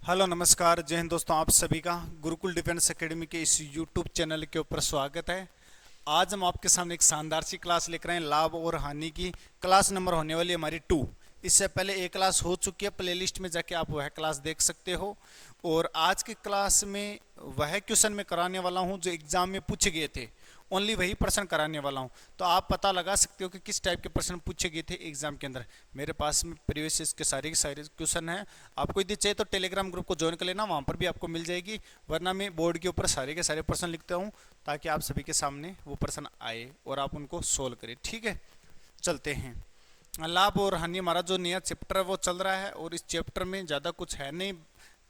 Hello नमस्कार जय हिंद दोस्तों, आप सभी का गुरुकुल डिफेंस एकेडमी के इस यूट्यूब चैनल के ऊपर स्वागत है। आज हम आपके सामने एक शानदार सी क्लास लेकर आए हैं, लाभ और हानि की। क्लास नंबर होने वाली है हमारी 2। इससे पहले एक क्लास हो चुकी है, प्लेलिस्ट में जाके आप वह क्लास देख सकते हो। और आज की क्लास में वह क्वेश्चन मैं कराने वाला हूं जो एग्जाम में पूछे गए थे, ओनली वही प्रश्न कराने वाला हूं। तो आप पता लगा सकते हो कि किस टाइप के प्रश्न पूछे गए थे एग्जाम के अंदर। मेरे पास में प्रीवियस के सारे क्वेश्चन हैं। आपको यदि चाहिए तो टेलीग्राम ग्रुप को ज्वाइन कर लेना, वहां पर भी आपको मिल जाएगी। वरना मैं बोर्ड के ऊपर सारे के सारे प्रश्न लिखता हूं ताकि आप सभी के सामने वो प्रश्न आए और आप उनको सोल्व करें। ठीक है, चलते हैं। लाभ और हानि हमारा जो नया चैप्टर है वो चल रहा है, और इस चैप्टर में ज़्यादा कुछ है नहीं,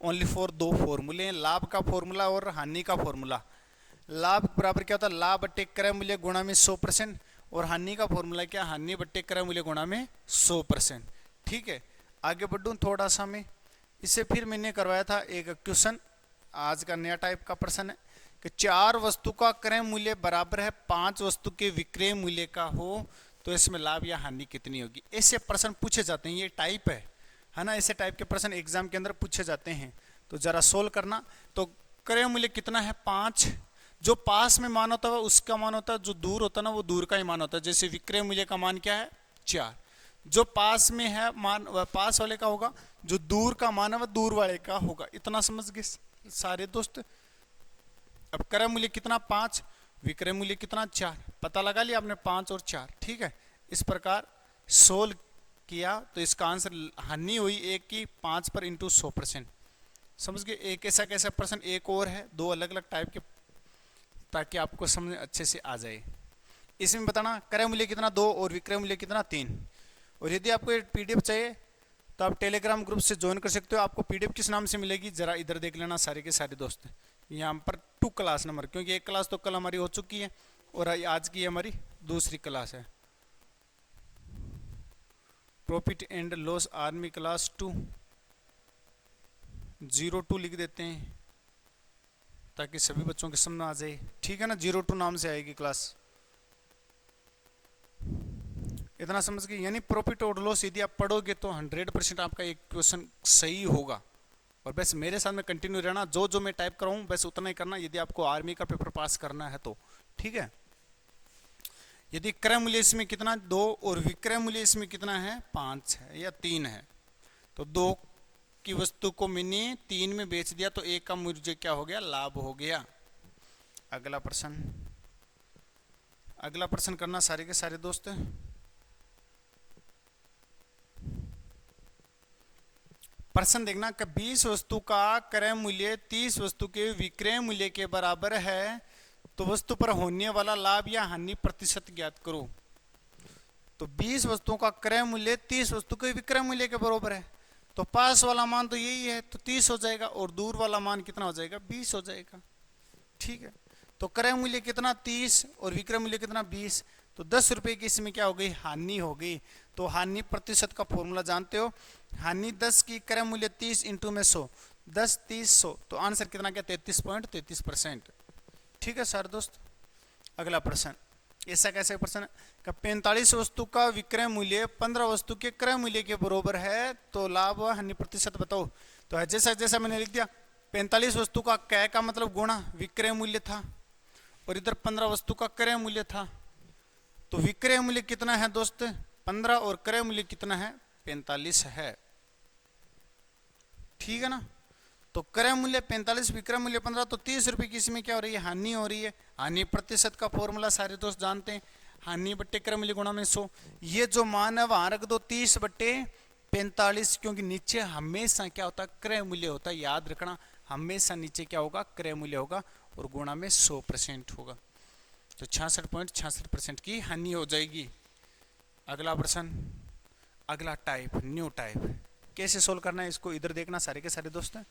ओनली फॉर दो फॉर्मूले हैं, लाभ का फॉर्मूला और हानि का फॉर्मूला। लाभ बराबर क्या होता है, लाभ बट्टे क्रय मूल्य गुणा में 100%। और हानि का फॉर्मूला क्या, हानि बट्टे क्रय मूल्य गुणा में 100%। ठीक है, आगे बढ़ूँ थोड़ा सा मैं। इससे फिर मैंने करवाया था एक क्वेश्चन, आज का नया टाइप का प्रश्न है कि 4 वस्तु का क्रय मूल्य बराबर है 5 वस्तु के विक्रय मूल्य का हो तो इसमें लाभ या हानि कितनी होगी। ऐसे प्रश्न पूछे जाते हैं, ये टाइप है ना। ऐसे टाइप के प्रश्न एग्जाम के अंदर पूछे जाते हैं, तो जरा सोल्व करना। तो क्रय मूल्य कितना है 5, जो पास में मान होता है उसका मान होता है, जो दूर होता है ना वो दूर का ही मान होता है। जैसे विक्रय मूल्य का मान क्या है 4, जो पास में है मान वह पास वाले का होगा, जो दूर का मान है वह दूर वाले का होगा। इतना समझ गए सारे दोस्त। अब क्रय मूल्य कितना 5, विक्रय मूल्य कितना 4, पता लगा लिया आपने 5 और 4। ठीक है, इस प्रकार सोल्व किया तो इसका आंसर हानि हुई एक की 5 पर इंटू 100%। समझ गए। एक ऐसा कैसा प्रश्न एक और है, दो अलग अलग टाइप के, ताकि आपको समझ अच्छे से आ जाए। इसमें बताना क्रय मूल्य कितना 2 और विक्रय मूल्य कितना 3। और यदि आपको ये पीडीएफ चाहिए तो आप टेलीग्राम ग्रुप से ज्वाइन कर सकते हो। आपको पीडीएफ किस नाम से मिलेगी जरा इधर देख लेना सारे के सारे दोस्त। यहाँ पर 2 क्लास नंबर, क्योंकि एक क्लास तो कल हमारी हो चुकी है और आज की हमारी दूसरी क्लास है। Profit and loss army class 2 02 लिख देते हैं ताकि सभी बच्चों के समझ में आ जाए। ठीक है ना, 02 नाम से आएगी क्लास। इतना समझ गए। यानी प्रॉफिट और लॉस यदि आप पढ़ोगे तो 100% आपका एक क्वेश्चन सही होगा। और बस मेरे साथ में कंटिन्यू रहना, जो जो मैं टाइप कराऊं बस उतना ही करना, यदि आपको आर्मी का पेपर पास करना है तो। ठीक है, यदि क्रय मूल्य इसमें कितना 2 और विक्रय मूल्य इसमें कितना है 5 है या 3 है, तो 2 की वस्तु को मैंने 3 में बेच दिया तो एक का मुझे क्या हो गया, लाभ हो गया। अगला प्रश्न, अगला प्रश्न करना सारे के सारे दोस्त। प्रश्न देखना कि 20 वस्तु का क्रय मूल्य 30 वस्तु के विक्रय मूल्य के बराबर है तो वस्तु पर होने वाला लाभ या हानि प्रतिशत ज्ञात करो। तो 20 वस्तुओं का क्रय मूल्य 30 वस्तु के विक्रय मूल्य के बराबर है, तो पास वाला मान तो यही है तो 30 हो जाएगा, और दूर वाला मान कितना हो जाएगा 20 हो जाएगा। ठीक है, तो क्रय मूल्य कितना 30 और विक्रय मूल्य कितना 20, तो 10 रुपए की इसमें क्या हो गई, हानि हो गई। तो हानि प्रतिशत का फॉर्मूला जानते हो, हानि 10 की क्रय मूल्य 30 इंटू में 100, 10 30 100, तो आंसर कितना क्या 33.33%। ठीक है सर दोस्त। अगला प्रश्न, ऐसा कैसे प्रश्न का 45 वस्तु का विक्रय मूल्य 15 वस्तु के क्रय मूल्य के बराबर है तो लाभ व हानि प्रतिशत बताओ। तो जैसा जैसा मैंने लिख दिया, 45 वस्तु का कै का मतलब गुणा विक्रय मूल्य था, और इधर 15 वस्तु का क्रय मूल्य था। तो विक्रय मूल्य कितना है दोस्त 15 और क्रय मूल्य कितना है 45 है। ठीक है ना, तो क्रय मूल्य 45 विक्रय मूल्य 15, तो 30 रुपए की इसमें क्या हो रही है, हानि हो रही है। हानि प्रतिशत का फॉर्मूला सारे दोस्त जानते हैं, हानि बट्टे क्रय मूल्य गुणा में 100। ये जो मान है वहां रख दो 30 बट्टे 45, क्योंकि नीचे हमेशा क्या होता है क्रय मूल्य होता है, याद रखना हमेशा नीचे क्या होगा क्रय मूल्य होगा, और गुणा में 100% होगा, तो 66.66% की हानि हो जाएगी। अगला प्रश्न, अगला टाइप न्यू टाइप, कैसे सोल्व करना है इसको इधर देखना सारे के सारे दोस्त।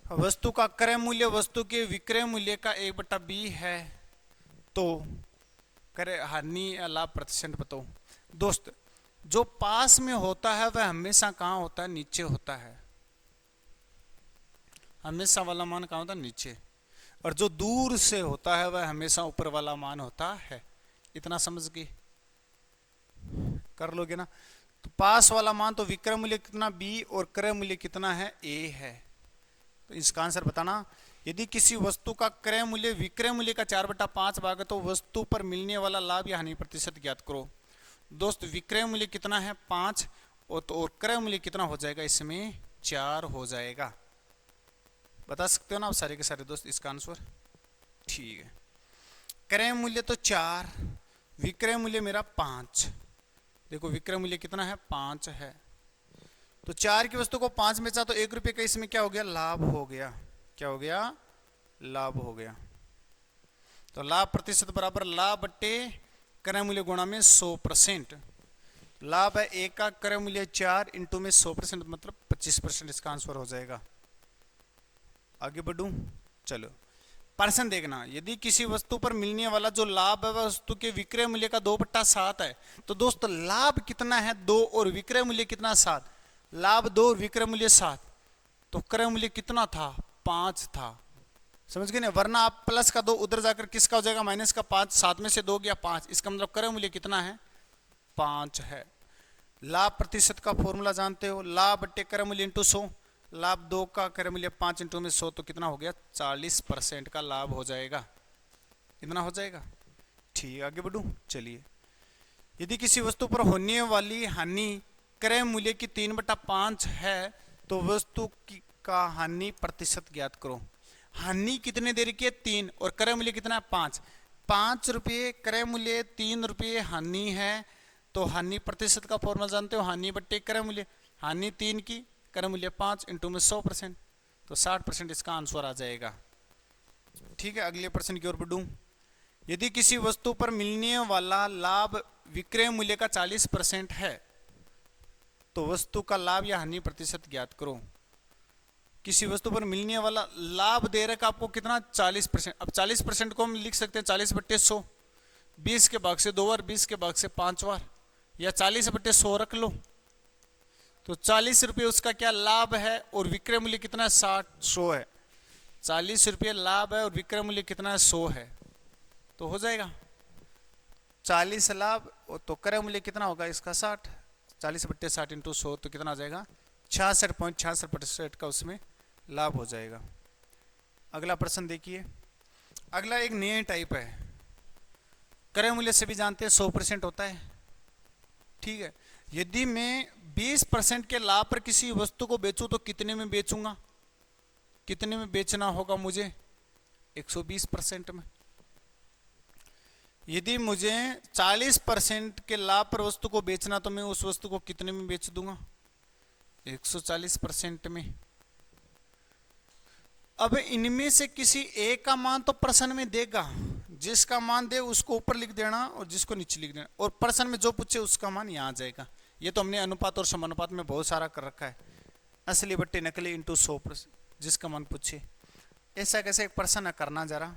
वस्तु का क्रय मूल्य वस्तु के विक्रय मूल्य का 1/b है तो क्रय हानि या लाभ प्रतिशत बताओ। दोस्त जो पास में होता है वह हमेशा कहाँ होता है, नीचे होता है, हमेशा वाला मान कहाँ होता है नीचे, और जो दूर से होता है वह हमेशा ऊपर वाला मान होता है। इतना समझ के कर लोगे ना। तो पास वाला मान तो विक्रय मूल्य कितना b और क्रय मूल्य कितना है a है। तो इसका आंसर बताना। यदि किसी वस्तु का क्रय मूल्य विक्रय मूल्य का 4/5 भाग है तो वस्तु पर मिलने वाला लाभ या हानि प्रतिशत ज्ञात करो। दोस्त विक्रय मूल्य कितना है 5 और क्रय मूल्य कितना हो जाएगा, इसमें 4 हो जाएगा। बता सकते हो ना आप सारे के सारे दोस्त इसका आंसर? ठीक है, क्रय मूल्य तो 4, विक्रय मूल्य मेरा 5। देखो विक्रय मूल्य कितना है 5 है, तो 4 की वस्तु को 5 में बेचा तो 1 रुपये का इसमें क्या हो गया, लाभ हो गया। क्या हो गया, लाभ हो गया। तो लाभ प्रतिशत बराबर लाभ बट्टे क्रय मूल्य गुणा में 100%। लाभ है 1 का, क्रय मूल्य 4 इंटू में 100% मतलब 25%, इसका आंसर हो जाएगा। आगे बढ़ूं, चलो प्रश्न देखना। यदि किसी वस्तु पर मिलने वाला जो लाभ है वह वस्तु के विक्रय मूल्य का 2/7 है, तो दोस्तों लाभ कितना है 2 और विक्रय मूल्य कितना 7। लाभ 2 और विक्रय मूल्य 7, तो क्रय मूल्य कितना था 5 था। समझ गए ना, वरना आप प्लस का 2 उधर जाकर किसका हो जाएगा माइनस का 5, 7 में से 2 गया 5, इसका मतलब क्रय मूल्य कितना है 5 है। लाभ प्रतिशत का फॉर्मूला जानते हो, लाभ बट्टे क्रय मूल्य इंटू 100। लाभ 2 का क्रय मूल्य 5 इंटू में 100 तो कितना हो गया 40% का लाभ हो जाएगा। कितना हो जाएगा, ठीक। आगे बढ़ूं, चलिए। यदि किसी वस्तु पर होने वाली हानि क्रय मूल्य की 3/5 है तो वस्तु का हानि प्रतिशत ज्ञात करो। हानि कितने देर की है 3 और क्रय मूल्य कितना है 5। 5 रुपये क्रय मूल्य, 3 रुपये हानि है, तो हानि प्रतिशत का फॉर्मूला जानते हो, हानि बट्टे क्रय मूल्य। हानि 3 की, क्रय मूल्य 5 इंटू में 100%, तो 60% इसका आंसर आ जाएगा। ठीक है, अगले प्रश्न की ओर बढ़ूं। यदि किसी वस्तु पर मिलने वाला लाभ विक्रय मूल्य का 40% है तो वस्तु का लाभ या हानि प्रतिशत ज्ञात करो। किसी वस्तु पर मिलने वाला लाभ दे रखा आपको कितना 40%। अब 40% को हम लिख सकते हैं 40/100, 20 के भाग से 2 बार, 20 के भाग से 5 बार, या 40/100 रख लो। तो 40 रुपये उसका क्या लाभ है और विक्रय मूल्य कितना है 100 है। 40 रुपये लाभ है और विक्रय मूल्य कितना है 100 है, तो हो जाएगा 40 लाभ तो क्रय मूल्य कितना होगा इसका 60। 40/60 इंटू 100 तो कितना आ जाएगा 66.66% का उसमें लाभ हो जाएगा। अगला प्रश्न देखिए। अगला एक नया टाइप है, क्रय मूल्य से भी जानते हैं 100% होता है। ठीक है, यदि मैं 20% के लाभ पर किसी वस्तु को बेचूं तो कितने में बेचूंगा, कितने में बेचना होगा मुझे 120% में। यदि मुझे 40% के लाभ पर वस्तु को बेचना तो मैं उस वस्तु को कितने में बेच दूंगा 140% में। अब इनमें से किसी एक का मान तो प्रश्न में देगा, जिसका मान दे उसको ऊपर लिख देना और जिसको नीचे लिख देना, और प्रश्न में जो पूछे उसका मान यहाँ आ जाएगा। ये तो हमने अनुपात और समानुपात में बहुत सारा कर रखा है, असली बट्टे नकली इंटू 100%, जिसका मान पूछे। ऐसा कैसे एक प्रश्न करना जरा।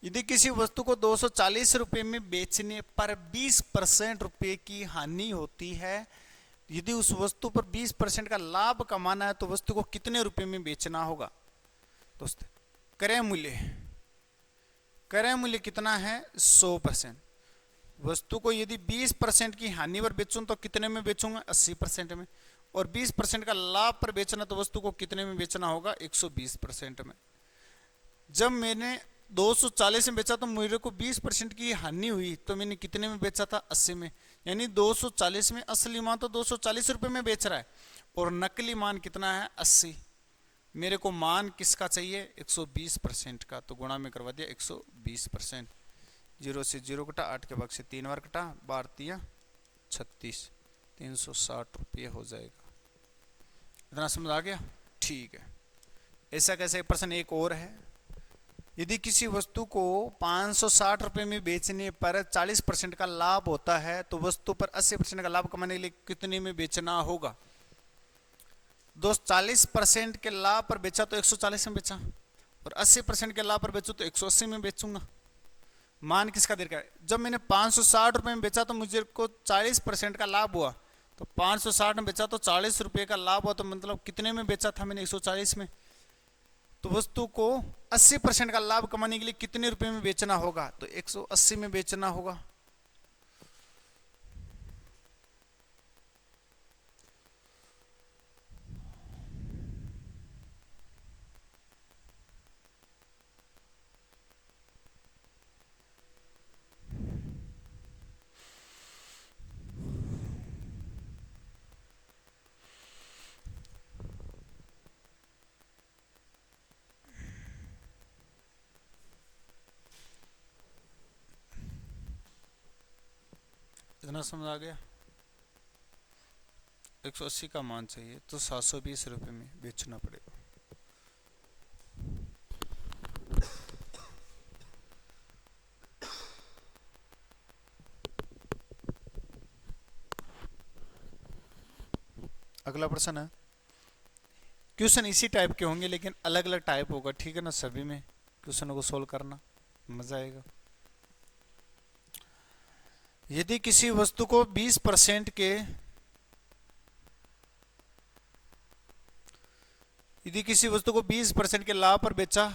यदि किसी वस्तु को 240 रुपये में बेचने पर 20% रुपये की हानि होती है, यदि उस वस्तु पर 20% का लाभ कमाना है तो वस्तु को कितने रुपए में बेचना होगा। दोस्त क्रय मूल्य कितना है 100%। वस्तु को यदि 20% की हानि पर बेचूं तो कितने में बेचूंगा 80% में, और 20% का लाभ पर बेचना तो वस्तु को कितने में बेचना होगा 120% में। जब मैंने 240 में बेचा तो मेरे को 20% की हानि हुई तो मैंने कितने में बेचा था 80 में, यानी 240 में असली मान तो 240 रुपये में बेच रहा है और नकली मान कितना है 80। मेरे को मान किसका चाहिए 120% का, तो गुणा में करवा दिया 120%। 0 से 0 कटा, 8 के भाग से 3 बार कटा, 12 36, 360 रुपये हो जाएगा। इतना समझ आ गया, ठीक है। ऐसा कैसे प्रश्न एक और है। यदि किसी वस्तु को 560 रुपये में बेचने पर 40% का लाभ होता है तो वस्तु पर 80% का लाभ कमाने के लिए कितने में बेचना होगा। दोस्त 40% के लाभ पर बेचा तो 140 में बेचा, और 80% के लाभ पर बेचूं तो 180 में बेचूंगा। मान किसका दे रखा है, जब मैंने 560 रुपये में बेचा तो मुझे को 40% का लाभ हुआ, तो 560 में बेचा तो 40 रुपये का लाभ हुआ, तो मतलब कितने में बेचा था मैंने 140 में। तो वस्तु को 80% का लाभ कमाने के लिए कितने रुपए में बेचना होगा, तो 180 में बेचना होगा। इतना समझ आ गया। 180 का मान चाहिए तो 720 रुपये में बेचना पड़ेगा। अगला प्रश्न है, क्वेश्चन इसी टाइप के होंगे लेकिन अलग अलग टाइप होगा, ठीक है ना। सभी में क्वेश्चनों को सोल्व करना मजा आएगा। यदि किसी वस्तु को 20% के यदि किसी वस्तु को 20% के लाभ पर बेचा,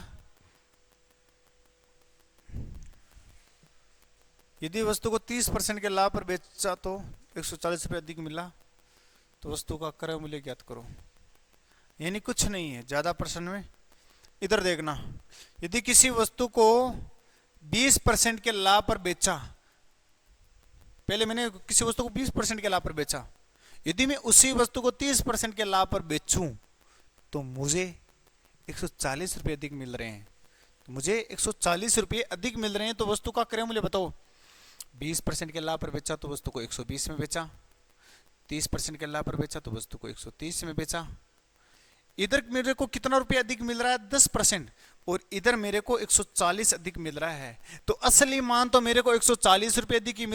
यदि वस्तु को 30% के लाभ पर बेचा तो 140 रुपये अधिक मिला, तो वस्तु का क्रय मूल्य ज्ञात करो। यानी कुछ नहीं है ज्यादा प्रश्न में, इधर देखना। यदि किसी वस्तु को 20% के लाभ पर बेचा, पहले मैंने किसी वस्तु को 20% के लाभ पर बेचा, यदि मैं उसी वस्तु को 30% के लाभ पर बेचूं तो मुझे 140 रुपये अधिक मिल रहे हैं। तो मुझे 140 रुपये अधिक मिल रहे हैं, तो वस्तु का क्रय मूल्य बताओ। 20% के लाभ पर बेचा तो वस्तु को 120 में बेचा, 30% के लाभ पर बेचा तो वस्तु को 130 में बेचा। इधर मेरे को कितना रुपया अधिक मिल रहा है? 10%। और इधर मेरे को 140 अधिक मिल रहा है, तो असली मान तो मेरे को 140 रुपये अधिक ही मिल